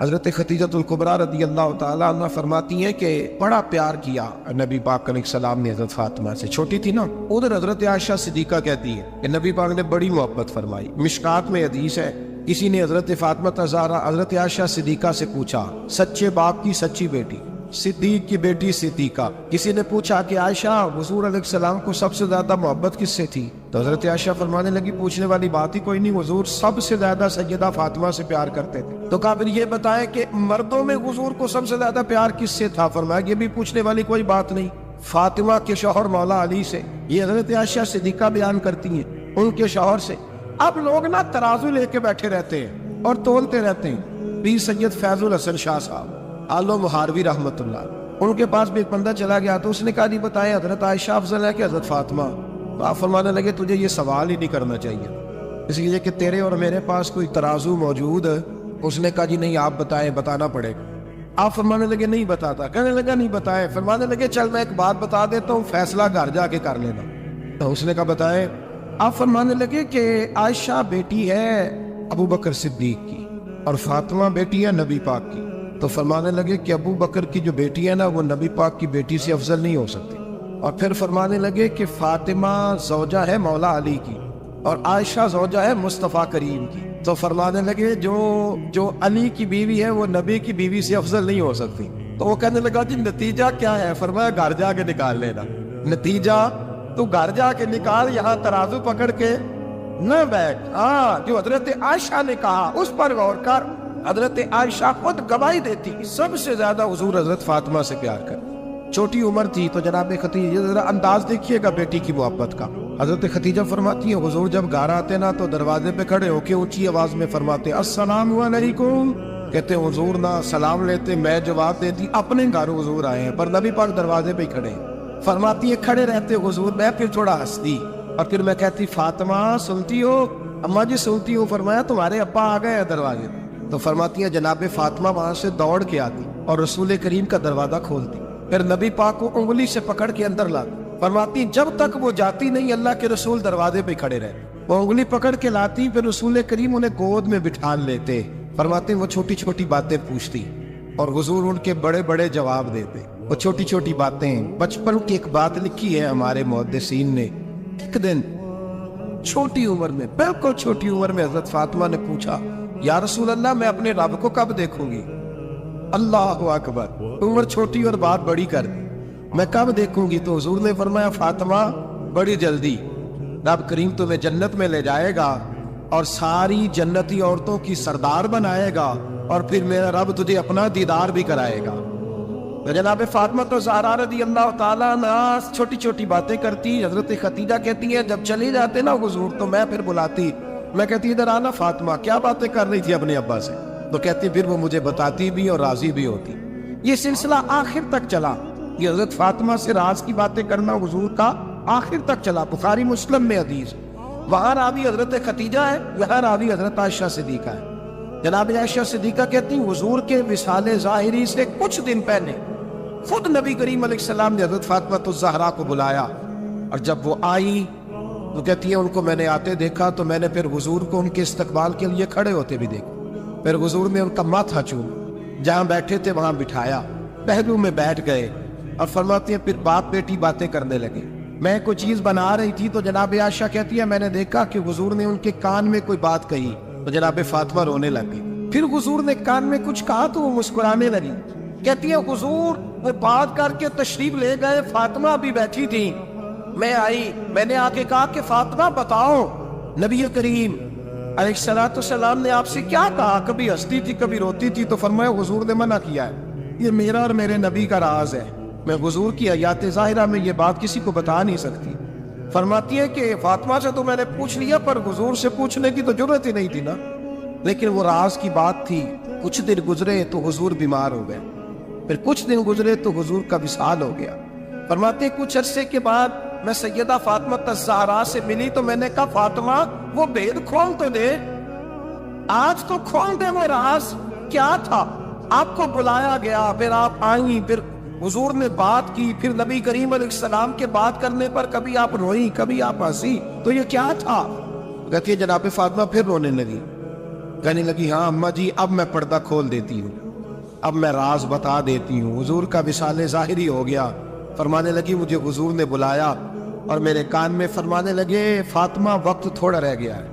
حضرت خدیجہ الکبریٰ رضی اللہ تعالیٰ عنہ فرماتی ہیں کہ بڑا پیار کیا نبی پاک علیہ السلام نے حضرت فاطمہ سے، چھوٹی تھی نا۔ ادھر حضرت عائشہ صدیقہ کہتی ہے کہ نبی پاک نے بڑی محبت فرمائی۔ مشکات میں حدیث ہے، کسی نے حضرت فاطمہ زہرا حضرت عائشہ صدیقہ سے پوچھا، سچے باپ کی سچی بیٹی، صدیق کی بیٹی صدیقہ۔ کسی نے پوچھا کہ عائشہ حضور علیہ السلام کو سب سے زیادہ محبت کس سے تھی؟ تو حضرت عائشہ فرمانے لگی پوچھنے والی بات ہی کوئی نہیں، حضور سب سے زیادہ سیدہ فاطمہ سے پیار کرتے تھے۔ تو کہا پھر یہ بتائیں کہ مردوں میں حضور کو سب سے زیادہ پیار کس سے تھا؟ فرمایا یہ بھی پوچھنے والی کوئی بات نہیں، فاطمہ کے شوہر مولا علی سے۔ یہ حضرت عائشہ صدیقہ بیان کرتی ہیں ان کے شوہر سے۔ اب لوگ نا ترازو لے کے بیٹھے رہتے ہیں اور تولتے رہتے ہیں۔ پیر سید فیض الحسن شاہ صاحب آلو مہاروی رحمت اللہ، ان کے پاس بھی ایک بندہ چلا گیا تو اس نے کہا جی بتائیں حضرت عائشہ افضل ہے کہ حضرت فاطمہ؟ تو آپ فرمانے لگے تجھے یہ سوال ہی نہیں کرنا چاہیے، اس لیے کہ تیرے اور میرے پاس کوئی ترازو موجود ہے۔ اس نے کہا جی نہیں آپ بتائیں، بتانا پڑے گا۔ آپ فرمانے لگے نہیں بتاتا، کہنے لگا نہیں بتائیں۔ فرمانے لگے چل میں ایک بات بتا دیتا ہوں، فیصلہ گھر جا کے کر لینا۔ تو اس نے کہا بتائیں۔ آپ فرمانے لگے کہ عائشہ بیٹی ہے ابو بکر صدیق کی اور فاطمہ بیٹی ہے نبی پاک کی۔ تو فرمانے لگے کہ ابو بکر کی جو بیٹی ہے نا وہ نبی پاک کی بیٹی سے افضل نہیں ہو سکتی۔ اور پھر فرمانے لگے کہ فاطمہ زوجہ ہے مولا علی کی اور عائشہ زوجہ ہے مصطفیٰ کریم کی۔ تو فرمانے لگے جو علی کی بیوی ہے وہ نبی کی بیوی سے افضل نہیں ہو سکتی۔ تو وہ کہنے لگا جی نتیجہ کیا ہے؟ فرمایا گھر جا کے نکال لینا نتیجہ، تو گھر جا کے نکال، یہاں ترازو پکڑ کے نہ بیٹھ۔ جو حضرت عائشہ نے کہا اس پر غور کر۔ حضرت عائشہ خود گواہی دیتی سب سے زیادہ حضور حضرت فاطمہ سے پیار کر۔ چھوٹی عمر تھی تو جناب خدیجہ ذرا انداز دیکھیے گا بیٹی کی محبت کا۔ حضرت خدیجہ فرماتی ہیں حضور جب گھر آتے نا تو دروازے پہ کھڑے ہو کے اونچی آواز میں فرماتے السلام علیکم۔ کہتے حضور نہ سلام لیتے، میں جواب دیتی اپنے گھر حضور آئے ہیں، پر نبی پاک دروازے پہ ہی کھڑے ہیں۔ فرماتی ہے کھڑے رہتے حضور، میں پھر تھوڑا ہنستی اور پھر میں کہتی فاطمہ سنتی ہو؟ اماں جی سنتی ہوں۔ فرمایا تمہارے ابا آ گئے ہیں دروازے پہ۔ تو فرماتی ہیں جناب فاطمہ وہاں سے دوڑ کے آتی اور رسول کریم کا دروازہ کھولتی، پھر نبی پاک کو انگلی سے پکڑ کے اندر لاتی۔ فرماتی جب تک وہ جاتی نہیں اللہ کے رسول دروازے پہ کھڑے رہتے، وہ انگلی پکڑ کے لاتی، پھر رسول کریم انہیں گود میں بٹھا لیتے۔ فرماتے وہ چھوٹی چھوٹی باتیں پوچھتی اور حضور ان کے بڑے بڑے جواب دیتے۔ وہ چھوٹی چھوٹی باتیں، بچپن کی ایک بات لکھی ہے ہمارے محدثین نے۔ ایک دن چھوٹی عمر میں، بالکل چھوٹی عمر میں حضرت فاطمہ نے پوچھا یا رسول اللہ میں اپنے رب کو کب دیکھوں گی؟ اللہ اکبر، عمر چھوٹی اور بات بڑی کر دی، میں کب دیکھوں گی؟ تو حضور نے فرمایا فاطمہ بڑی جلدی، رب کریم تمہیں جنت میں لے جائے گا اور ساری جنتی عورتوں کی سردار بنائے گا اور پھر میرا رب تجھے اپنا دیدار بھی کرائے گا۔ جناب فاطمہ تو زہرا رضی اللہ تعالیٰ عنہ چھوٹی چھوٹی باتیں کرتی۔ حضرت خدیجہ کہتی ہیں جب چلے جاتے نا حضور تو میں پھر بلاتی، میں کہتی ادھر آنا فاطمہ، کیا باتیں کر رہی تھی اپنے ابا سے؟ تو کہتی پھر وہ مجھے بتاتی بھی اور راضی بھی ہوتی۔ یہ سلسلہ آخر تک چلا، یہ حضرت فاطمہ سے راز کی باتیں کرنا حضور کا آخر تک چلا۔ بخاری مسلم میں حدیث، وہاں راوی حضرت خدیجہ ہے، یہاں راوی حضرت عائشہ صدیقہ ہے۔ جناب عائشہ صدیقہ کہتی حضور کے وصال ظاہری سے کچھ دن پہلے خود نبی کریم علیہ السلام نے حضرت فاطمہ الزہرا کو بلایا، اور جب وہ آئی تو کہتی ہے ان کو میں نے آتے دیکھا تو میں نے پھر حضور کو ان کے استقبال کے لیے کھڑے ہوتے بھی دیکھا، پھر حضور نے ان کا ماتھا چوما، جہاں بیٹھے تھے وہاں بٹھایا، پہلو میں بیٹھ گئے، اور فرماتی ہیں پھر باپ بیٹی باتیں کرنے لگے۔ میں کوئی چیز بنا رہی تھی تو جناب عائشہ کہتی ہے میں نے دیکھا کہ حضور نے ان کے کان میں کوئی بات کہی تو جناب فاطمہ رونے لگی، پھر حضور نے کان میں کچھ کہا تو وہ مسکرانے لگی۔ کہتی ہے حضور وہ بات کر کے تشریف لے گئے، فاطمہ بھی بیٹھی تھی، میں آئی، میں نے آ کے کہا کہ فاطمہ بتاؤ نبی کریم علیہ السلام نے آپ سے کیا کہا؟ کبھی ہنستی تھی کبھی روتی تھی، تو فرمایا حضور نے منع کیا ہے، یہ میرا اور میرے نبی کا راز ہے، میں حضور کی حیات ظاہرہ میں یہ بات کسی کو بتا نہیں سکتی۔ فرماتی ہے کہ فاطمہ سے تو میں نے پوچھ لیا پر حضور سے پوچھنے کی تو ضرورت ہی نہیں تھی نا، لیکن وہ راز کی بات تھی۔ کچھ دن گزرے تو حضور بیمار ہو گئے، پھر کچھ دن گزرے تو حضور کا وصال ہو گیا۔ فرماتے کچھ عرصے کے بعد میں سیدہ فاطمہ الزہرا سے ملی تو میں نے کہا فاطمہ وہ بید کھول تو دے، آج تو کھول دے، وہ راز کیا تھا؟ آپ کو بلایا گیا، پھر آپ آئیں، پھر حضور نے بات کی، پھر نبی کریم علیہ السلام کے بات کرنے پر کبھی آپ روئی کبھی آپ ہنسی، تو یہ کیا تھا؟ کہتی ہے جناب فاطمہ پھر رونے لگی، کہنے لگی ہاں اماں جی اب میں پردہ کھول دیتی ہوں، اب میں راز بتا دیتی ہوں۔ حضور کا وصال ظاہری ہو گیا۔ فرمانے لگی مجھے حضور نے بلایا اور میرے کان میں فرمانے لگے فاطمہ وقت تھوڑا رہ گیا ہے،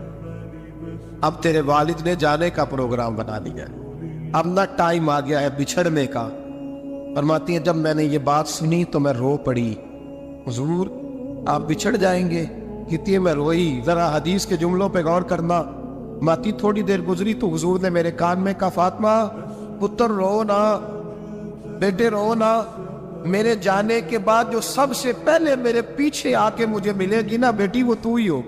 اب تیرے والد نے جانے کا پروگرام بنا لیا ہے، اب نہ ٹائم آ گیا ہے بچھڑنے کا۔ فرماتی ہیں جب میں نے یہ بات سنی تو میں رو پڑی، حضور آپ بچھڑ جائیں گے؟ کہتی ہے میں روئی۔ ذرا حدیث کے جملوں پہ غور کرنا، ماتی تھوڑی دیر گزری تو حضور نے میرے کان میں کہا فاطمہ پتر رو نہ، بیٹے رو نہ، میرے جانے کے بعد جو سب سے پہلے میرے پیچھے آ کے مجھے ملے گی نا بیٹی وہ تو ہی ہو۔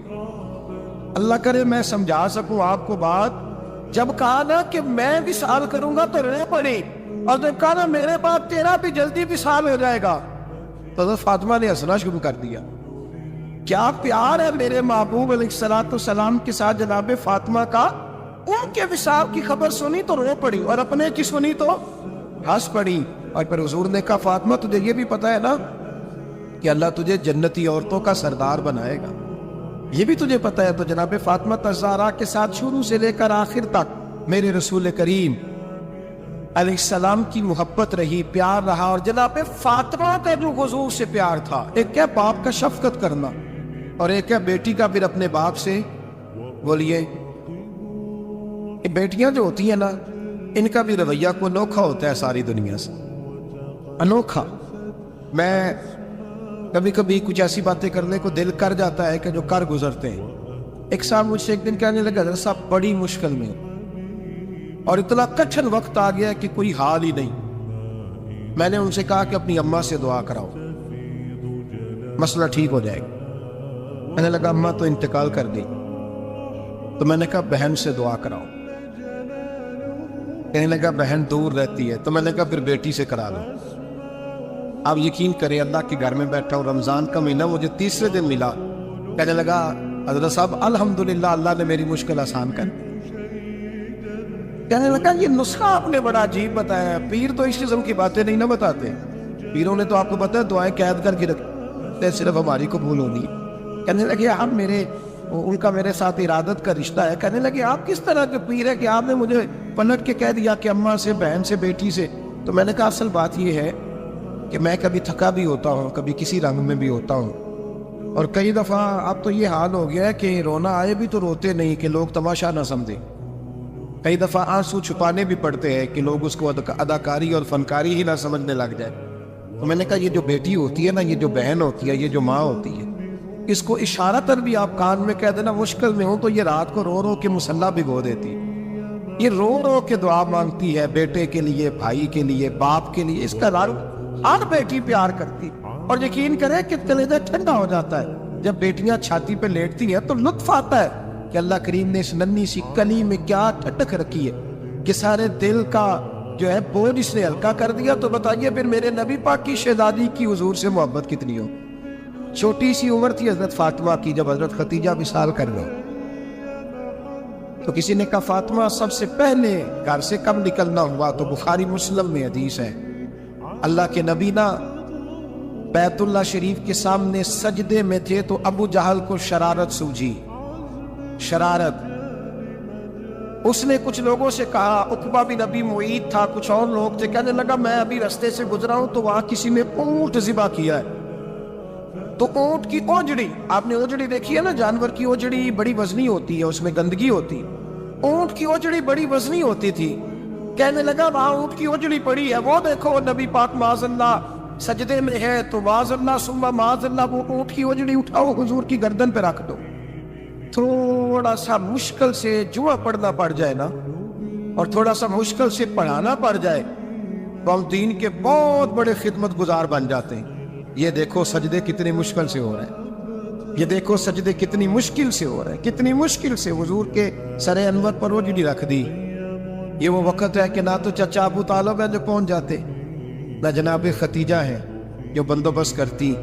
اللہ کرے میں سمجھا سکوں آپ کو بات، جب کہا نا کہ میں وصال کروں گا تو رو پڑی، اور جب کہا نا میرے بعد تیرا بھی جلدی وصال ہو جائے گا تو حضرت فاطمہ نے ہنسنا شروع کر دیا۔ کیا پیار ہے میرے محبوب علیہ السلام کے ساتھ جناب فاطمہ کا۔ ان کے وصال کی خبر سنی تو رو پڑی اور اپنے کی سنی تو ہنس پڑی۔ اور پھر حضور نے کہا فاطمہ تجھے یہ بھی پتا ہے نا کہ اللہ تجھے جنتی عورتوں کا سردار بنائے گا، یہ بھی تجھے پتا ہے؟ تو جناب فاطمہ الزہرا کے ساتھ شروع سے لے کر آخر تک میرے رسول کریم علیہ السلام کی محبت رہی، پیار رہا۔ اور جناب فاطمہ کا جو حضور سے پیار تھا، ایک کیا باپ کا شفقت کرنا اور ایک ہے بیٹی کا پھر اپنے باپ سے، بولیے بیٹیاں جو ہوتی ہیں نا ان کا بھی رویہ کو انوکھا ہوتا ہے ساری دنیا سے، انوکھا۔ میں کبھی کبھی کچھ ایسی باتیں کرنے کو دل کر جاتا ہے کہ جو کر گزرتے ہیں۔ ایک صاحب مجھ سے ایک دن کہنے لگا حضرت صاحب بڑی مشکل میں اور اتنا کٹھن وقت آ گیا کہ کوئی حال ہی نہیں۔ میں نے ان سے کہا کہ اپنی اماں سے دعا کراؤ، مسئلہ ٹھیک ہو جائے گا۔ میں نے لگا اماں تو انتقال کر دی، تو میں نے کہا بہن سے دعا کراؤ۔ کہنے لگا بہن دور رہتی ہے، تو میں نے کہا پھر بیٹی سے کرا لو۔ آپ یقین کریں اللہ کے گھر میں بیٹھا ہوں، رمضان کا مہینہ مجھے تیسرے دن ملا۔ کہنے لگا حضرت صاحب الحمدللہ اللہ نے میری مشکل آسان کر دی۔ کہنے لگا یہ نسخہ آپ نے بڑا عجیب بتایا، پیر تو اس قسم کی باتیں نہیں نہ بتاتے، پیروں نے تو آپ کو پتا ہے دعائیں قید کر کے رکھتے صرف ہماری قبول ہونی ہے۔ کہنے لگے آپ ان کا میرے ساتھ ارادت کا رشتہ ہے۔ کہنے لگے آپ کس طرح کے پیر ہے کہ آپ نے مجھے پلٹ کے کہہ دیا کہ اماں سے، بہن سے، بیٹی سے۔ تو میں نے کہا اصل بات یہ ہے کہ میں کبھی تھکا بھی ہوتا ہوں، کبھی کسی رنگ میں بھی ہوتا ہوں، اور کئی دفعہ اب تو یہ حال ہو گیا ہے کہ رونا آئے بھی تو روتے نہیں کہ لوگ تماشا نہ سمجھیں، کئی دفعہ آنسو چھپانے بھی پڑتے ہیں کہ لوگ اس کو اداکاری اور فنکاری ہی نہ سمجھنے لگ جائے۔ تو میں نے کہا یہ جو بیٹی ہوتی ہے نا، یہ جو بہن ہوتی ہے، یہ جو ماں ہوتی ہے، اس کو اشارتاً بھی آپ کان میں کہہ دینا مشکل میں ہوں تو یہ رات کو رو رو کے مصلی بھگو دیتی ہے، یہ رو رو کے دعا مانگتی ہے بیٹے کے لیے، بھائی کے لیے، باپ کے لیے۔ اس کا رنگ ہر بیٹی پیار کرتی، اور یقین کرے کہ کلیجہ ٹھنڈا ہو جاتا ہے جب بیٹیاں چھاتی پہ لیٹتی ہیں تو لطف آتا ہے کہ اللہ کریم نے اس ننھی سی کلی میں کیا ٹھٹک رکھی ہے کہ سارے دل کا جو ہے بوجھ اس نے ہلکا کر دیا۔ تو بتائیے پھر میرے نبی پاک کی شہزادی کی حضور سے محبت کتنی ہو۔ چھوٹی سی عمر تھی حضرت فاطمہ کی جب حضرت خدیجہ وصال کر گئے، تو کسی نے کہا فاطمہ سب سے پہلے گھر سے کب نکلنا ہوا؟ تو بخاری مسلم میں حدیث ہے، اللہ کے نبی نا بیت اللہ شریف کے سامنے سجدے میں تھے تو ابو جہل کو شرارت سوجھی، شرارت۔ اس نے کچھ لوگوں سے کہا، عقبہ بن ابی معیط تھا، کچھ اور لوگ تھے، کہنے لگا میں ابھی رستے سے گزرا ہوں تو وہاں کسی نے اونٹ ذبح کیا ہے، تو اونٹ کی اوجڑی، آپ نے اوجڑی دیکھی ہے نا، جانور کی اوجڑی بڑی وزنی ہوتی ہے، اس میں گندگی ہوتی، اونٹ کی اوجڑی بڑی وزنی ہوتی تھی۔ کہنے لگا وہاں اونٹ کی اوجڑی پڑی ہے، وہ دیکھو نبی پاک معاذ اللہ سجدے میں ہے، تو معاذ اللہ ثم معاذ اللہ وہ اونٹ کی اوجڑی اٹھاؤ حضور کی گردن پہ رکھ دو۔ تھوڑا سا مشکل سے جوا پڑھنا پڑ جائے نا، اور تھوڑا سا مشکل سے پڑھانا پڑ جائے تو ہم دین کے بہت بڑے خدمت گزار بن جاتے ہیں۔ یہ دیکھو سجدے کتنی مشکل سے ہو رہے ہیں، یہ دیکھو سجدے کتنی مشکل سے ہو رہے ہیں، کتنی مشکل سے حضور کے سر انور پر اوجڑی رکھ دی۔ یہ وہ وقت ہے کہ نہ تو چچا ابو طالب ہے جو پہنچ جاتے، نہ جناب ختیجہ ہے جو بندوبست کرتی،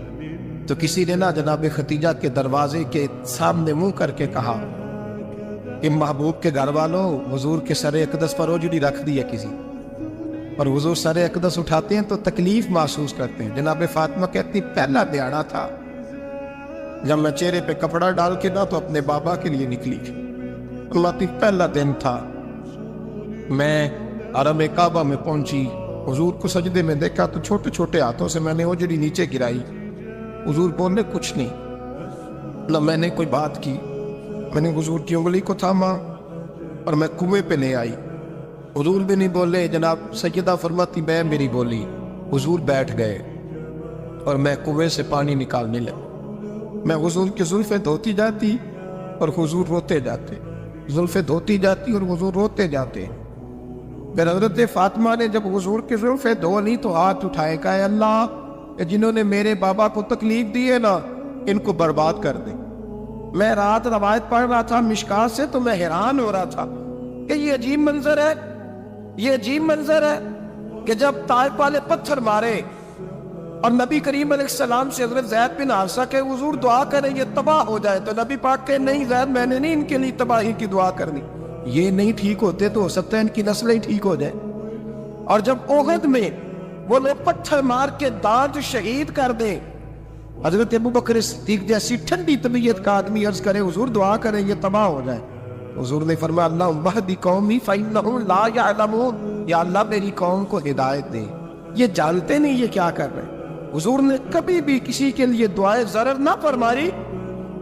تو کسی نے نہ جناب ختیجہ کے دروازے کے سامنے منہ کر کے کہا کہ محبوب کے گھر والوں حضور کے سر اقدس پر اوجڑی رکھ دی ہے کسی، اور حضور سر اقدس اٹھاتے ہیں تو تکلیف محسوس کرتے ہیں۔ جناب فاطمہ کہتی پہلا دیہڑا تھا جب میں چہرے پہ کپڑا ڈال کے نہ تو اپنے بابا کے لیے نکلی، اللہ پہلا دن تھا میں حرم کعبہ میں پہنچی، حضور کو سجدے میں دیکھا تو چھوٹے چھوٹے ہاتھوں سے میں نے اجڑی نیچے گرائی، حضور بولنے کچھ نہیں، نہ میں نے کوئی بات کی، میں نے حضور کی انگلی کو تھاما اور میں کنویں پہ لے آئی، حضور بھی نہیں بولے، جناب سیدہ فرماتی میں میری بولی، حضور بیٹھ گئے اور میں کنویں سے پانی نکالنے لگا، میں حضور کی زلفیں دھوتی جاتی اور حضور روتے جاتے، زلفیں دھوتی جاتی اور حضور روتے جاتے۔ پھر حضرت فاطمہ نے جب حضور کی زلفیں دھو لی تو ہاتھ اٹھائے، کہا اے اللہ، جنہوں نے میرے بابا کو تکلیف دی ہے نا، ان کو برباد کر دے۔ میں رات روایت پڑھ رہا تھا مشکات سے تو میں حیران ہو رہا تھا کہ یہ عجیب منظر ہے، یہ عجیب منظر ہے کہ جب طائف والے پتھر مارے اور نبی کریم علیہ السلام سے حضرت زید بن حارثہ کہ حضور دعا کریں یہ تباہ ہو جائے، تو نبی پاک کہ نہیں زید، میں نے نہیں ان کے لیے تباہی کی دعا کرنی، یہ نہیں ٹھیک ہوتے تو ہو سکتا ہے ان کی نسلیں ٹھیک ہو جائے۔ اور جب احد میں وہ لوگ پتھر مار کے دانت شہید کر دیں، حضرت ابوبکر صدیق جیسی ٹھنڈی طبیعت کا آدمی عرض کرے حضور دعا کریں یہ تباہ ہو جائے، حضور نے فرمایا اللہم اہد قومی فإنہم لا یعلمون، یا اللہ میری قوم کو ہدایت دے، یہ جانتے نہیں یہ کیا کر رہے ہیں۔ حضور نے کبھی بھی کسی کے لیے دعائیں ضرر نہ فرمائی،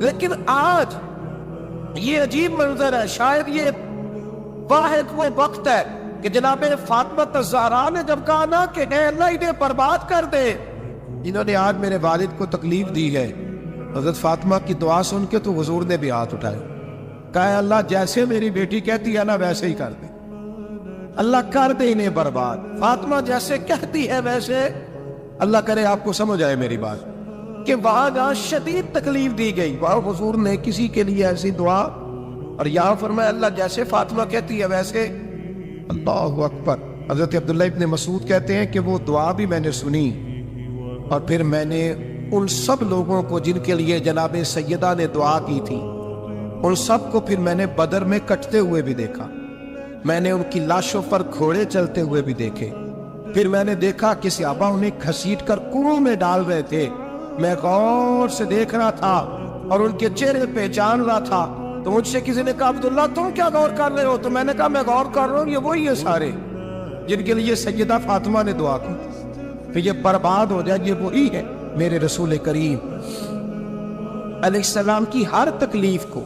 لیکن آج یہ عجیب منظر ہے، شاید یہ واحد وہ وقت ہے کہ جناب فاطمہ الزہرا نے جب کہا نا کہ اے اللہ انہیں برباد کر دے جنہوں نے آج میرے والد کو تکلیف دی ہے، حضرت فاطمہ کی دعا سن کے تو حضور نے بھی ہاتھ اٹھائے، کہا اے اللہ جیسے میری بیٹی کہتی ہے نا ویسے ہی کر دے، اللہ کر دے انہیں برباد، فاطمہ جیسے کہتی ہے ویسے، اللہ کرے آپ کو سمجھ آئے میری بات کہ وہاں جہاں شدید تکلیف دی گئی وہاں حضور نے کسی کے لیے ایسی دعا، اور یہاں فرمایا اللہ جیسے فاطمہ کہتی ہے ویسے۔ اللہ اکبر۔ حضرت عبداللہ ابن مسعود کہتے ہیں کہ وہ دعا بھی میں نے سنی، اور پھر میں نے ان سب لوگوں کو جن کے لیے جناب سیدہ نے دعا کی تھی، ان سب کو پھر میں نے بدر میں کٹتے ہوئے بھی دیکھا، میں نے ان کی لاشوں پر گھوڑے چلتے ہوئے بھی دیکھے، پھر میں نے دیکھا کہ صحابہ انہیں گھسیٹ کر کنویں میں ڈال رہے تھے، میں غور سے دیکھ رہا تھا اور ان کے چہرے پہچان رہا تھا، تو مجھ سے کسی نے کہا عبداللہ تم کیا غور کر رہے ہو؟ تو میں نے کہا میں غور کر رہا ہوں یہ وہی ہے سارے جن کے لیے سیدہ فاطمہ نے دعا کی کہ یہ برباد ہو جائے، یہ وہی ہے میرے رسول کریم علیہ السلام کی ہر تکلیف کو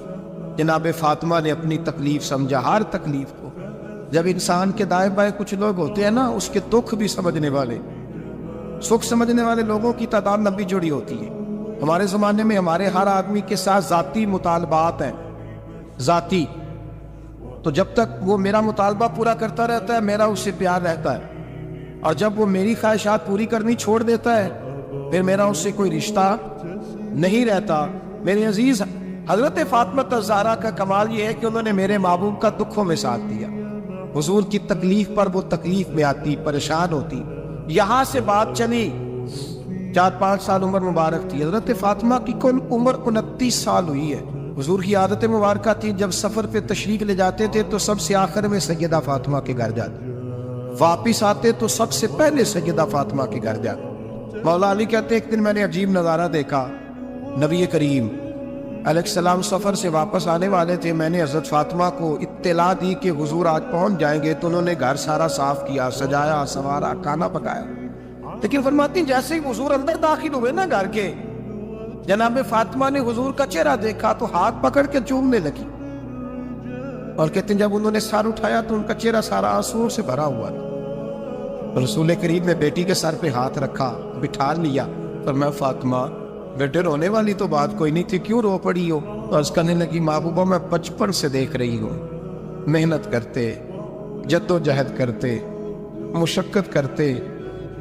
جناب فاطمہ نے اپنی تکلیف سمجھا، ہر تکلیف کو۔ جب انسان کے دائیں بائیں کچھ لوگ ہوتے ہیں نا اس کے دکھ بھی سمجھنے والے، سکھ سمجھنے والے لوگوں کی تعداد لمبی جڑی ہوتی ہے۔ ہمارے زمانے میں ہمارے ہر آدمی کے ساتھ ذاتی مطالبات ہیں، ذاتی، تو جب تک وہ میرا مطالبہ پورا کرتا رہتا ہے میرا اس سے پیار رہتا ہے، اور جب وہ میری خواہشات پوری کرنی چھوڑ دیتا ہے پھر میرا اس سے کوئی رشتہ نہیں رہتا۔ میرے عزیز حضرت فاطمہ الزہرا کا کمال یہ ہے کہ انہوں نے میرے محبوب کا دکھوں میں ساتھ دیا، حضور کی تکلیف پر وہ تکلیف میں آتی، پریشان ہوتی۔ یہاں سے بات چلی 4-5 سال عمر مبارک تھی، حضرت فاطمہ کی کل عمر 29 سال ہوئی ہے۔ حضور کی عادت مبارکہ تھی جب سفر پہ تشریف لے جاتے تھے تو سب سے آخر میں سیدہ فاطمہ کے گھر جاتے، واپس آتے تو سب سے پہلے سیدہ فاطمہ کے گھر جاتے۔ مولا علی کہتے ایک دن میں نے عجیب نظارہ دیکھا، نبی کریم علیہ السلام سفر سے واپس آنے والے تھے، میں نے حضرت فاطمہ کو اطلاع دی کہ حضور آج پہنچ جائیں گے، تو انہوں نے گھر سارا صاف کیا، سجایا سنوارا، کھانا پکایا، لیکن فرماتی جیسے ہی حضور اندر داخل ہوئے نا گھر کے، جناب فاطمہ نے حضور کا چہرہ دیکھا تو ہاتھ پکڑ کے چومنے لگی، اور کہتے ہیں جب انہوں نے سر اٹھایا تو ان کا چہرہ سارا آنسوؤں سے بھرا ہوا تھا۔ رسول کریم نے بیٹی کے سر پہ ہاتھ رکھا، بٹھا لیا، فرمایا فاطمہ بیٹے رونے والی تو بات کوئی نہیں تھی، کیوں رو پڑی ہو؟ تو عرض کرنے لگی محبوبہ میں بچپن سے دیکھ رہی ہوں، محنت کرتے، جد و جہد کرتے، مشقت کرتے،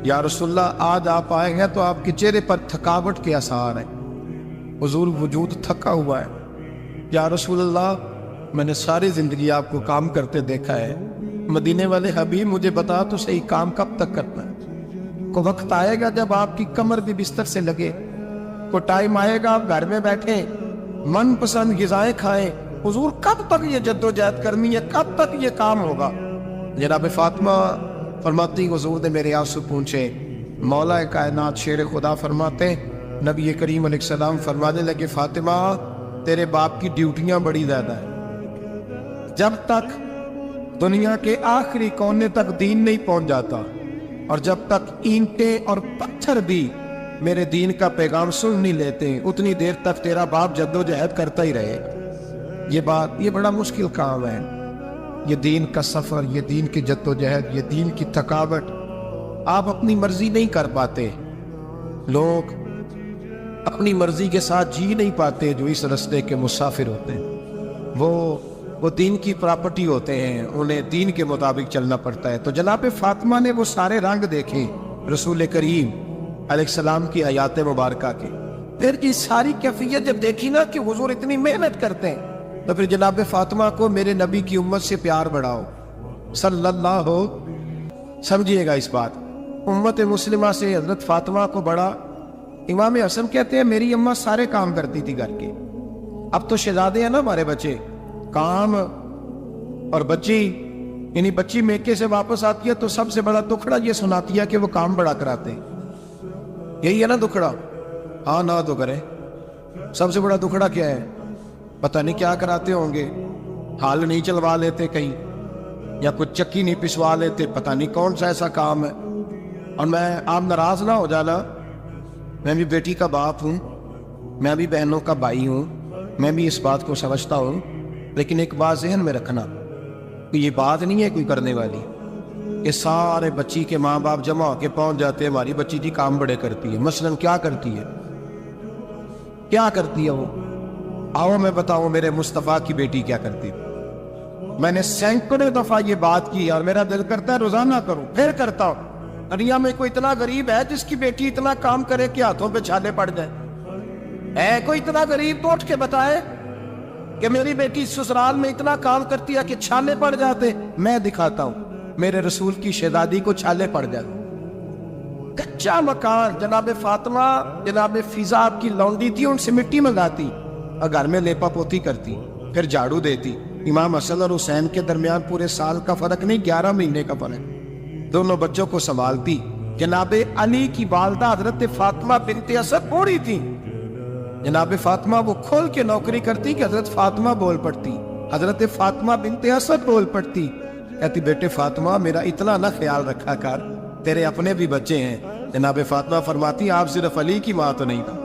یا رسول اللہ آج آپ آئے ہیں تو آپ کے چہرے پر تھکاوٹ کے آثار ہیں، حضور وجود تھکا ہوا ہے۔ یا رسول اللہ میں نے ساری زندگی آپ کو کام کرتے دیکھا ہے، مدینے والے حبیب مجھے بتا تو صحیح کام کب تک کرنا ہے؟ کو وقت آئے گا جب آپ کی کمر بھی بستر سے لگے، کو ٹائم آئے گا آپ گھر میں بیٹھیں من پسند غذائیں کھائیں، حضور کب تک یہ جد و جہد کرنی ہے، کب تک یہ کام ہوگا؟ جناب فاطمہ فرماتی حضور نے میرے آنسو پونچھے۔ مولا کائنات شیر خدا فرماتے نبی کریم علیہ السلام فرمانے لگے فاطمہ تیرے باپ کی ڈیوٹیاں بڑی زیادہ ہیں، جب تک دنیا کے آخری کونے تک دین نہیں پہنچ جاتا، اور جب تک اینٹیں اور پتھر بھی میرے دین کا پیغام سن نہیں لیتے اتنی دیر تک تیرا باپ جدوجہد کرتا ہی رہے گا۔ یہ بڑا مشکل کام ہے، یہ دین کا سفر، یہ دین کی جدوجہد، یہ دین کی تھکاوٹ آپ اپنی مرضی نہیں کر پاتے۔ لوگ اپنی مرضی کے ساتھ جی نہیں پاتے جو اس رستے کے مسافر ہوتے ہیں، وہ دین کی پراپرٹی ہوتے ہیں، انہیں دین کے مطابق چلنا پڑتا ہے۔ تو جناب فاطمہ نے وہ سارے رنگ دیکھے رسول کریم علیہ السلام کی آیات مبارکہ کے، پھر یہ ساری کیفیت جب دیکھی نا کہ حضور اتنی محنت کرتے ہیں، تو پھر جناب فاطمہ کو میرے نبی کی امت سے پیار بڑھاؤ صلی اللہ ہو۔ سمجھیے گا اس بات، امت مسلمہ سے حضرت فاطمہ کو بڑا۔ امام حسن کہتے ہیں میری اماں سارے کام کرتی تھی گھر کے، اب تو شہزادے ہیں نا ہمارے بچے، کام اور بچی، یعنی بچی میکے سے واپس آتی ہے تو سب سے بڑا دکھڑا یہ سناتی ہے کہ وہ کام بڑا کراتے ہیں۔ یہی ہے نا دکھڑا؟ ہاں نہ تو کرے، سب سے بڑا دکھڑا کیا ہے؟ پتہ نہیں کیا کراتے ہوں گے، ہال نہیں چلوا لیتے کہیں، یا کچھ چکی نہیں پسوا لیتے، پتہ نہیں کون سا ایسا کام ہے۔ اور آپ ناراض نہ ہو جانا، میں بھی بیٹی کا باپ ہوں، میں بھی بہنوں کا بھائی ہوں، میں بھی اس بات کو سمجھتا ہوں، لیکن ایک بات ذہن میں رکھنا کہ یہ بات نہیں ہے کوئی کرنے والی، یہ سارے بچی کے ماں باپ جمع ہو کے پہنچ جاتے ہیں ہماری بچی جی کام بڑے کرتی ہے۔ مثلاً کیا کرتی ہے؟ کیا کرتی ہے وہ؟ آؤ میں بتاؤں میرے مصطفیٰ کی بیٹی کیا کرتی ہے۔ میں نے سینکڑوں دفعہ یہ بات کی اور میرا دل کرتا ہے روزانہ کروں، پھر کرتا ہوں۔ دنیا میں کوئی اتنا غریب ہے جس کی بیٹی اتنا کام کرے کہ ہاتھوں پہ چھالے پڑ جائے؟ ہے کوئی اتنا غریب تو اٹھ کے بتائے کہ میری بیٹی سسرال میں اتنا کام کرتی ہے کہ چھالے پڑ جاتے؟ میں دکھاتا ہوں، میرے رسول کی شہزادی کو چھالے پڑ جاتے۔ کچا مکان، جناب فاطمہ جناب فضا آپ کی لونڈی تھی، ان سے مٹی منگاتی اور گھر میں لیپا پوتی کرتی، پھر جھاڑو دیتی۔ امام حسن اور حسین کے درمیان پورے سال کا فرق نہیں، 11 مہینے کا فرق، دونوں بچوں کو سنبھالتی۔ جناب علی کی والدہ حضرت فاطمہ بنت اسد بوڑھی تھی، جناب فاطمہ وہ کھول کے نوکری کرتی کہ حضرت فاطمہ بول پڑتی، حضرت فاطمہ بنت اسد بول پڑتی، کہتی بیٹے فاطمہ میرا اتنا نہ خیال رکھا کر، تیرے اپنے بھی بچے ہیں۔ جناب فاطمہ فرماتی آپ صرف علی کی ماں تو نہیں تھا،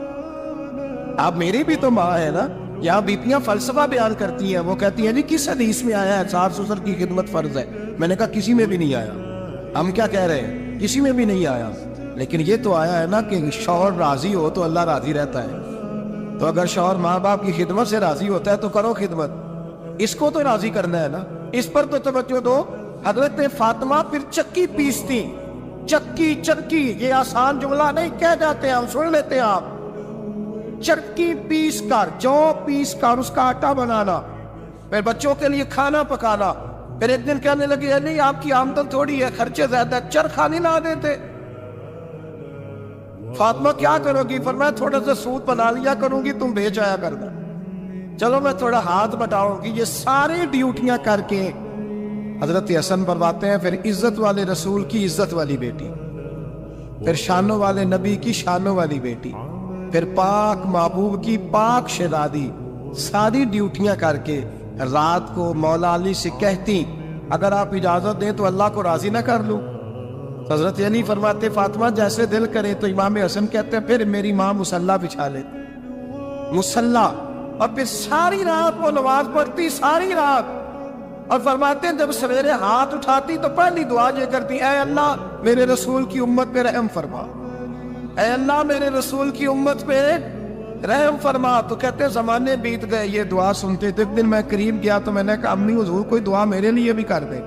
آپ میری بھی تو ماں ہے نا۔ یہاں بیٹیاں فلسفہ بیان کرتی ہیں، وہ کہتی ہیں جی کس حدیث میں آیا ہے ساس سسر کی خدمت فرض ہے؟ میں نے کہا کسی میں بھی نہیں آیا۔ ہم کیا کہہ رہے ہیں؟ کسی میں بھی نہیں آیا، لیکن یہ تو آیا ہے نا کہ شوہر راضی ہو تو اللہ راضی رہتا ہے۔ تو اگر شوہر ماں باپ کی خدمت سے راضی ہوتا ہے تو کرو خدمت، اس کو تو راضی کرنا ہے نا، اس پر تو توجہ دو۔ حضرت فاطمہ پھر چکی پیستی، چکی، یہ آسان جملہ نہیں کہہ جاتے، ہم سن لیتے ہیں آپ۔ چکی پیس کر، جو پیس کر اس کا آٹا بنانا، پھر بچوں کے لیے کھانا پکانا۔ پھر ایک دن کہنے لگے نہیں آپ کی آمدن تھوڑی ہے، خرچے زیادہ، چرخا نہیں لا دیتے۔ فاطمہ کیا کرو گی؟ فرمایا تھوڑا سا سود بنا لیا کروں گی، تم بیچ آیا کرنا۔ چلو میں تھوڑا ہاتھ بٹاؤں گی۔ یہ ساری ڈیوٹیاں کر کے حضرت حسن فرماتے ہیں پھر عزت والے رسول کی عزت والی بیٹی، پھر شانوں والے نبی کی شانوں والی بیٹی، پھر پاک محبوب کی پاک شہزادی، ساری ڈیوٹیاں کر کے رات کو مولا علی سے کہتی اگر آپ اجازت دیں تو اللہ کو راضی نہ کر لوں؟ حضرت علی فرماتے فاطمہ جیسے دل کرے۔ تو امام حسن کہتے ہیں پھر میری ماں مصلی بچھا لیتی، مصلی، اور پھر ساری رات وہ نماز پڑھتی، ساری رات۔ اور فرماتے ہیں جب سویرے ہاتھ اٹھاتی تو پہلی دعا یہ کرتی اے اللہ میرے رسول کی امت پہ رحم فرما، اے اللہ میرے رسول کی امت پہ رحم فرما۔ تو کہتے ہیں زمانے بیت گئے، یہ دعا سنتے تھے۔ ایک دن میں قریب گیا تو میں نے کہا امی حضور کوئی دعا میرے لیے بھی کر دیں،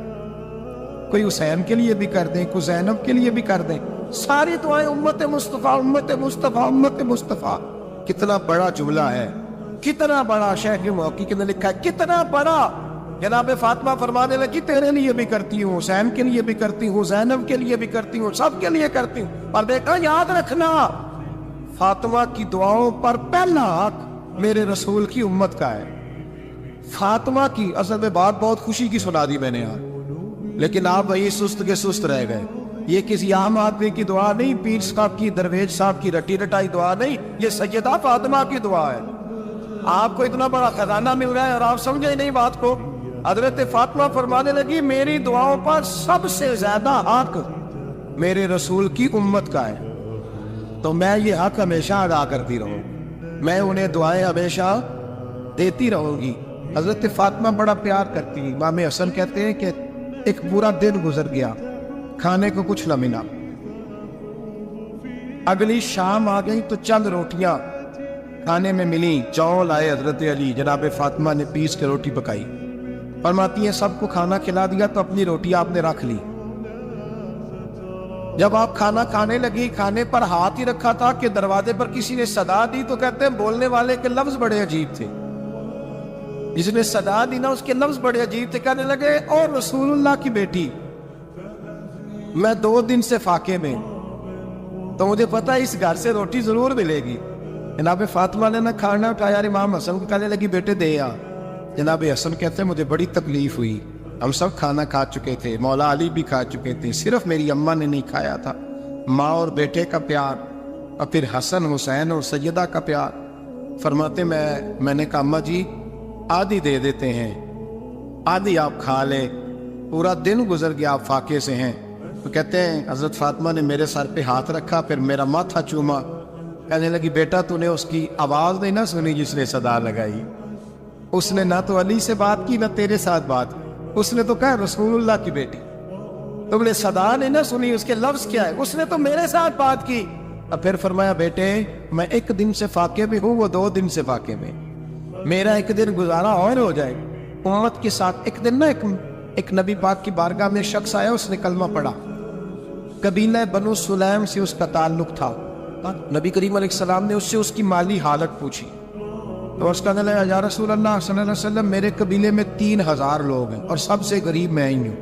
کوئی حسین کے لیے بھی کر دیں، کوئی زینب کے لیے بھی کر دیں۔ ساری دعائیں امت مصطفیٰ، امت مصطفیٰ، امت مصطفیٰ۔ کتنا بڑا جملہ ہے، کتنا بڑا شیخ موقع نے لکھا ہے، کتنا بڑا۔ جناب فاطمہ فرمانے لگی تیرے لیے بھی کرتی ہوں، حسین کے لیے بھی کرتی ہوں، زینب کے لیے بھی کرتی ہوں، سب کے لیے کرتی ہوں۔ اور دیکھا یاد رکھنا فاطمہ کی دعاؤں پر پہلا حق میرے رسول کی امت کا ہے۔ فاطمہ کی اصل میں بات بہت خوشی کی سنا دی میں نے یار، لیکن آپ وہی سست کے سست رہ گئے۔ یہ کسی عام آدمی کی دعا نہیں، پیر صاحب کی، درویش صاحب کی رٹی رٹائی دعا نہیں، یہ سیدہ فاطمہ کی دعا ہے۔ آپ کو اتنا بڑا خزانہ مل رہا ہے اور آپ سمجھے نہیں بات کو۔ حضرت فاطمہ فرمانے لگی میری دعاؤں پر سب سے زیادہ حق میرے رسول کی امت کا ہے، تو میں یہ حق ہمیشہ ادا کرتی رہوں، میں انہیں دعائیں ہمیشہ دیتی رہوں گی۔ حضرت فاطمہ بڑا پیار کرتی۔ امام حسن کہتے ہیں کہ ایک پورا دن گزر گیا، کھانے کو کچھ نہ ملا، اگلی شام آ گئی تو چند روٹیاں کھانے میں ملی، چاول آئے، حضرت علی جناب فاطمہ نے پیس کے روٹی پکائی، فرماتی ہیں سب کو کھانا کھلا دیا تو اپنی روٹی آپ نے رکھ لی۔ جب آپ کھانا کھانے لگی، کھانے پر ہاتھ ہی رکھا تھا کہ دروازے پر کسی نے صدا دی، تو کہتے ہیں بولنے والے کے لفظ بڑے عجیب تھے، جس نے صدا دی نا اس کے لفظ بڑے عجیب تھے، کہنے لگے اور رسول اللہ کی بیٹی میں 2 دن سے فاقے میں، تو مجھے پتا اس گھر سے روٹی ضرور ملے گی۔ جناب فاطمہ نے نہ کھانا اٹھایا، اور امام حسن کو کہنے لگی بیٹے دے آ۔ جناب حسن کہتے ہیں مجھے بڑی تکلیف ہوئی، ہم سب کھانا کھا چکے تھے، مولا علی بھی کھا چکے تھے، صرف میری اماں نے نہیں کھایا تھا۔ ماں اور بیٹے کا پیار، اور پھر حسن حسین اور سیدہ کا پیار۔ فرماتے میں نے کہا اماں جی آدھی دے دیتے ہیں، آدھی آپ کھا لیں، پورا دن گزر گیا آپ فاقے سے ہیں۔ تو کہتے ہیں حضرت فاطمہ نے میرے سر پہ ہاتھ رکھا، پھر میرا ماتھا چوما، کہنے لگی بیٹا تو نے اس کی آواز نہیں نہ سنی جس نے صدا لگائی، اس نے نہ تو علی سے بات کی نہ تیرے ساتھ بات کی، اس نے تو کہا رسول اللہ کی بیٹی، تم نے صدا نہیں نہ سنی، اس کے لفظ کیا ہے، اس نے تو میرے ساتھ بات کی۔ اب پھر فرمایا بیٹے میں 1 دن سے فاقے میں ہوں، وہ 2 دن سے فاقے میں، میرا 1 دن گزارا اور ہو جائے امت کے ساتھ۔ ایک دن نا ایک نبی پاک کی بارگاہ میں شخص آیا، اس نے کلمہ پڑھا، قبیلہ بنو سلیم سے اس کا تعلق تھا۔ نبی کریم علیہ السلام نے اس سے اس کی مالی حالت پوچھی، تو اس کا کہنے لگا یا رسول اللہ صلی اللہ علیہ وسلم میرے قبیلے میں 3000 لوگ ہیں اور سب سے غریب میں ہی ہوں۔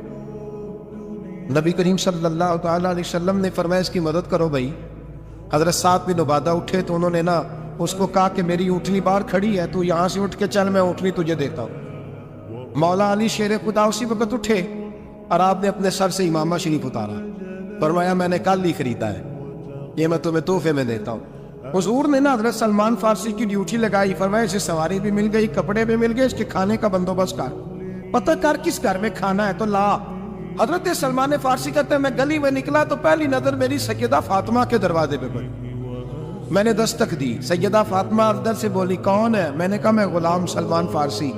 نبی کریم صلی اللہ تعالیٰ علیہ وسلم نے فرمایا اس کی مدد کرو بھائی۔ حضرت سعد بن عبادہ اٹھے تو انہوں نے نا اس کو کہا کہ میری اونٹنی باہر کھڑی ہے، تو یہاں سے اٹھ کے چل، میں اونٹنی تجھے دیتا ہوں۔ مولا علی شیر خدا اسی وقت اٹھے اور آپ نے اپنے سر سے امامہ شریف اتارا، فرمایا میں نے کل ہی خریدا ہے، یہ میں تمہیں تحفے میں دیتا ہوں۔ حضور نے نا حضرت سلمان فارسی کی ڈیوٹی لگائی، فرمایا اسے سواری بھی مل گئی، کپڑے بھی مل گئے، اس کے کھانے کا بندوبست کر، پتہ کر کس گھر میں کھانا ہے تو لا۔ حضرت سلمان فارسی کہتے ہیں میں گلی میں نکلا تو پہلی نظر میری سیدہ فاطمہ کے دروازے پہ پڑی، میں نے دستک دی، سیدہ فاطمہ اندر سے بولی کون ہے؟ میں نے کہا میں غلام سلمان فارسی۔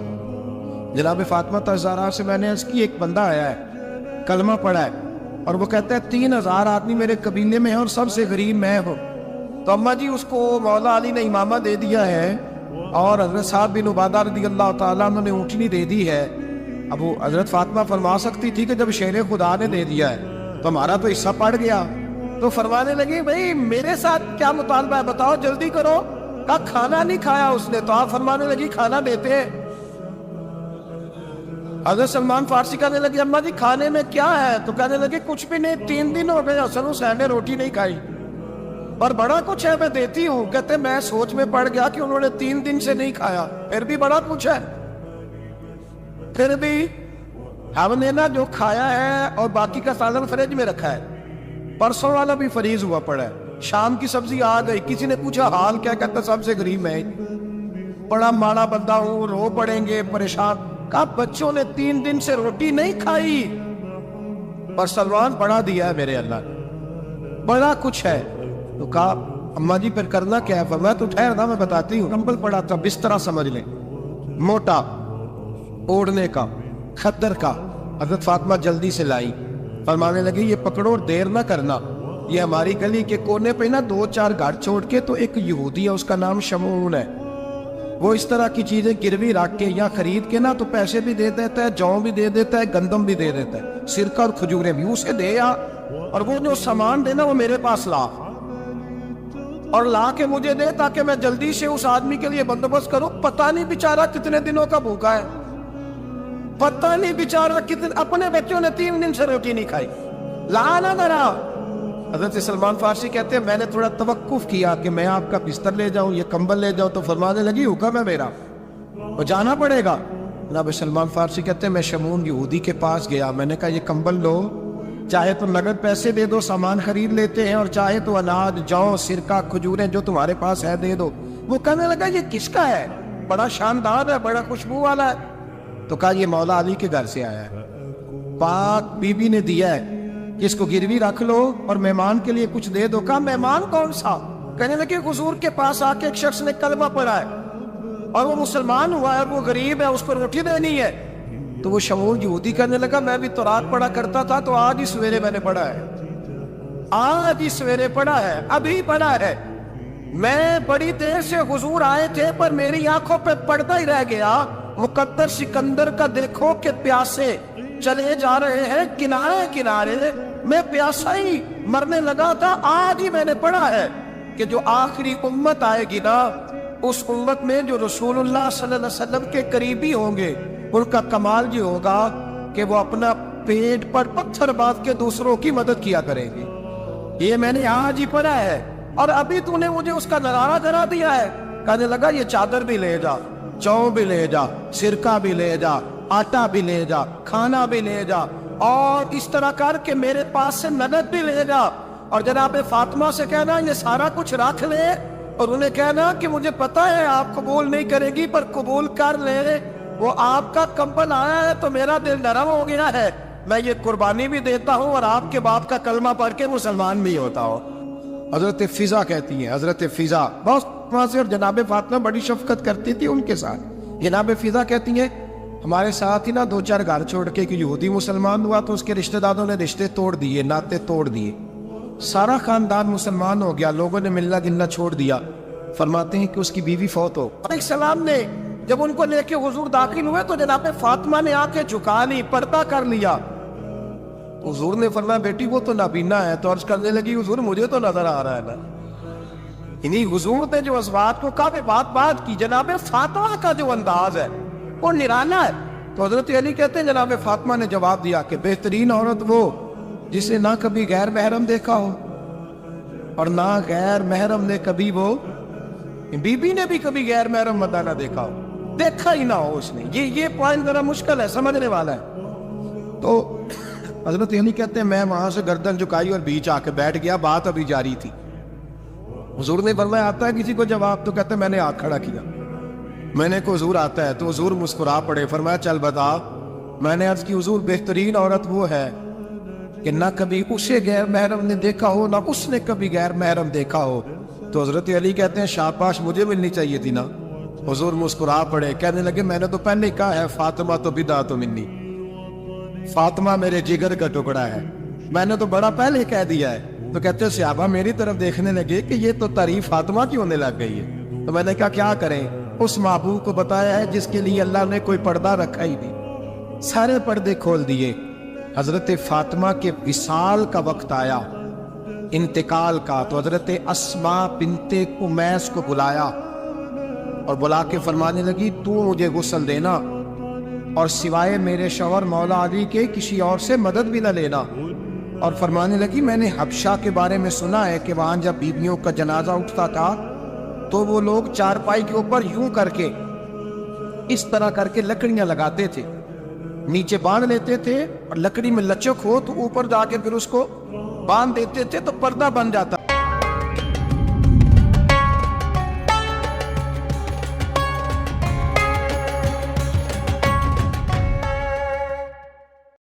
جناب فاطمہ الزہرا سے میں نے عرض کی ایک بندہ آیا ہے، کلمہ پڑھا ہے، اور وہ کہتا ہے 3000 آدمی میرے قبیلے میں ہیں اور سب سے غریب میں ہوں۔ تو اماں جی اس کو مولا علی نے امامہ دے دیا ہے اور حضرت سعد بن عبادہ رضی اللہ تعالیٰ عنہ نے اونٹنی دے دی ہے۔ اب وہ حضرت فاطمہ فرما سکتی تھی کہ جب شیر خدا نے دے دیا ہے تو ہمارا تو حصہ پڑ گیا، تو فرمانے لگی بھئی میرے ساتھ کیا مطالبہ ہے بتاؤ جلدی کرو۔ کہا کھانا نہیں کھایا اس نے، تو آپ فرمانے لگی کھانا دیتے ہیں۔ حضرت سلمان فارسی کہنے لگی اماں جی کھانے میں کیا ہے؟ تو کہنے لگے کچھ بھی نہیں، 3 دن ہو گئے حسن حسین نے روٹی نہیں کھائی، اور بڑا کچھ ہے میں دیتی ہوں۔ کہتے میں سوچ میں پڑ گیا کہ انہوں نے 3 دن سے نہیں کھایا، پھر بھی بڑا کچھ ہے، پھر بھی ہم نے نا جو کھایا ہے اور باقی کا سالن فریج میں رکھا ہے، پرسوں والا بھی فریز ہوا پڑا ہے، شام کی سبزی آ گئی۔ کسی نے پوچھا حال کیا؟ کہتا سب سے غریب میں، بڑا ماڑا بندہ ہوں، رو پڑیں گے، پریشان۔ کہا بچوں نے 3 دن سے روٹی نہیں کھائی، پر سلمان پڑھا دیا ہے میرے اللہ نے، بڑا کچھ ہے۔ تو کہا اماں جی پھر کرنا کیا ہے؟ فرمایا تو ٹھہر نا میں بتاتی ہوں۔ کمبل پڑا تھا، بسترا سمجھ لیں، موٹا اوڑھنے کا، خدر کا۔ حضرت فاطمہ جلدی سے لائی، فرمانے لگی یہ پکڑو اور دیر نہ کرنا، یہ ہماری گلی کے کونے پہ نا 2-4 گھر چھوڑ کے تو ایک یہودی ہے، اس کا نام شمعون ہے، وہ اس طرح کی چیزیں گروی رکھ کے یا خرید کے نا تو پیسے بھی دے دیتا ہے، جوں بھی دے دیتا ہے، گندم بھی دے دیتا ہے، سرکہ اور کھجوریں بھی، اسے دے آ، اور وہ جو سامان دینا وہ میرے پاس لا، اور لا کے مجھے دے تاکہ میں جلدی سے اس آدمی کے لیے بندوبست کروں۔ پتہ نہیں بیچارہ کتنے دنوں کا بھوکا ہے، پتہ نہیں بیچارہ کتنے، اپنے بچوں نے 3 دن سے روٹی نہیں کھائی، لا نہ ذرا۔ حضرت سلمان فارسی کہتے ہیں میں نے تھوڑا توقف کیا کہ میں آپ کا بستر لے جاؤں، یہ کمبل لے جاؤں، تو فرمانے لگی حکم ہے میرا، وہ جانا پڑے گا۔ جناب سلمان فارسی کہتے ہیں میں شمعون یہودی کے پاس گیا، میں نے کہا یہ کمبل لو، چاہے تو نقد پیسے دے دو، سامان خرید لیتے ہیں، اور چاہے تو اناج، جوں، سرکہ، کھجوریں جو تمہارے پاس ہے دے دو۔ وہ کہنے لگا یہ کس کا ہے؟ بڑا شاندار ہے، بڑا خوشبو والا ہے۔ تو کہا یہ مولا علی کے گھر سے آیا ہے، پاک بی بی نے دیا ہے کہ اس کو گروی رکھ لو اور مہمان کے لیے کچھ دے دو۔ کہا مہمان کون سا؟ کہنے لگے حضور کے پاس آ کے ایک شخص نے کلمہ پڑھا ہے اور وہ مسلمان ہوا ہے اور وہ غریب ہے، اس کو روٹی دینی ہے۔ تو وہ شمول یہودی کہنے لگا میں بھی تو رات پڑھا کرتا تھا، تو آج ہی سویرے میں نے پڑھا ہے، آج ہی سویرے پڑھا ہے، ابھی پڑھا ہے۔ میں بڑی دیر سے حضور آئے تھے پر میری آنکھوں پہ پردہ ہی رہ گیا، مقدر سکندر کا دیکھو کہ پیاسے چلے جا رہے ہیں کنارے کنارے، میں پیاسا ہی مرنے لگا تھا، آج ہی میں نے پڑھا ہے کہ جو آخری امت آئے گی نا، اس امت میں جو رسول اللہ صلی اللہ علیہ وسلم کے قریبی ہوں گے، ان کا کمال یہ ہوگا کہ وہ اپنا پیٹ پر پتھر باندھ کے دوسروں کی مدد کیا کریں گے۔ یہ میں نے آج ہی پڑھا ہے اور ابھی تو نے مجھے اس کا نظارہ کرا دیا ہے۔ کہنے لگا یہ چادر بھی لے جا، چاؤ بھی لے جا، سرکہ بھی لے جا، آٹا بھی لے جا، کھانا بھی لے جا، اور اس طرح کر کے میرے پاس سے مدد بھی لے جا، اور جناب فاطمہ سے کہنا یہ سارا کچھ رکھ لے، اور انہیں کہنا کہ مجھے پتا ہے آپ قبول نہیں کرے گی پر قبول کر لے، وہ آپ کا کمبل آیا ہے تو میرا دل نرم ہو گیا ہے، میں یہ قربانی بھی دیتا ہوں اور آپ کے باپ کا کلمہ پڑھ کے مسلمان بھی ہوتا ہوں۔ حضرت فضا کہتی ہیں، حضرت فضا بہت وہاں سے، اور جناب فاطمہ بڑی شفقت کرتی تھی ان کے ساتھ۔ جناب فضا کہتی ہیں ہمارے ساتھ ہی نا دو چار گھر چھوڑ کے کہ یہودی مسلمان ہوا تو اس کے رشتہ داروں نے رشتے توڑ دیے، ناطے توڑ دیے، سارا خاندان مسلمان ہو گیا، لوگوں نے ملنا جلنا چھوڑ دیا۔ فرماتے ہیں کہ اس کی بیوی فوت ہو، علیہ السلام نے جب ان کو لے کے حضور داخل ہوئے تو جناب فاطمہ نے آ کے جھکا لی، پردہ کر لیا۔ حضور نے فرمایا بیٹی وہ تو نابینا ہے، تو عرض کرنے لگی حضور مجھے تو نظر آ رہا ہے نا۔ انہی حضور نے جو ازواج کو کافی بات کی، جناب فاطمہ کا جو انداز ہے وہ نرالا ہے۔ تو حضرت علی کہتے ہیں جناب فاطمہ نے جواب دیا کہ بہترین عورت وہ جسے نہ کبھی غیر محرم دیکھا ہو اور نہ غیر محرم نے کبھی، وہ بی بی نے بھی کبھی غیر محرم مدہ نہ دیکھا ہو، دیکھا ہی نہ ہو اس نے۔ یہ پوائنٹ ذرا مشکل ہے، سمجھنے والا ہے۔ تو حضرت علی کہتے ہیں میں وہاں سے گردن جھکائی اور بیچ آ کے بیٹھ گیا، بات ابھی جاری تھی۔ حضور نے فرمایا آتا ہے کسی کو جواب؟ تو کہتے ہیں میں نے ہاتھ کھڑا کیا، میں نے کو حضور آتا ہے، تو حضور مسکرا پڑے، فرمایا چل بتا۔ میں نے عرض کی حضور بہترین عورت وہ ہے کہ نہ کبھی اسے غیر محرم نے دیکھا ہو نہ اس نے کبھی غیر محرم دیکھا ہو۔ تو حضرت علی کہتے ہیں شاباش، مجھے ملنی چاہیے تھی نا۔ حضور مسکرا پڑے، کہنے لگے میں نے تو پہلے کہا ہے فاطمہ تو بدعت منی، فاطمہ میرے جگر کا ٹکڑا ہے، میں نے تو بڑا پہلے کہہ دیا ہے۔ تو کہتے ہیں صحابہ میری طرف دیکھنے لگے کہ یہ تو تعریف فاطمہ کی ہونے لگ گئی ہے۔ تو میں نے کہا کیا کریں، اس محبوب کو بتایا ہے جس کے لیے اللہ نے کوئی پردہ رکھا ہی نہیں، سارے پردے کھول دیے۔ حضرت فاطمہ کے وصال کا وقت آیا، انتقال کا، تو حضرت اسماء بنت امیس کو بلایا اور بلا کے فرمانے لگی تو مجھے غسل دینا اور سوائے میرے شوہر مولا علی کے کسی اور سے مدد بھی نہ لینا۔ اور فرمانے لگی میں نے حبشہ کے بارے میں سنا ہے کہ وہاں جب بیویوں کا جنازہ اٹھتا تھا تو وہ لوگ چارپائی کے اوپر یوں کر کے اس طرح کر کے لکڑیاں لگاتے تھے، نیچے باندھ لیتے تھے اور لکڑی میں لچک ہو تو اوپر جا کے پھر اس کو باندھ دیتے تھے تو پردہ بن جاتا۔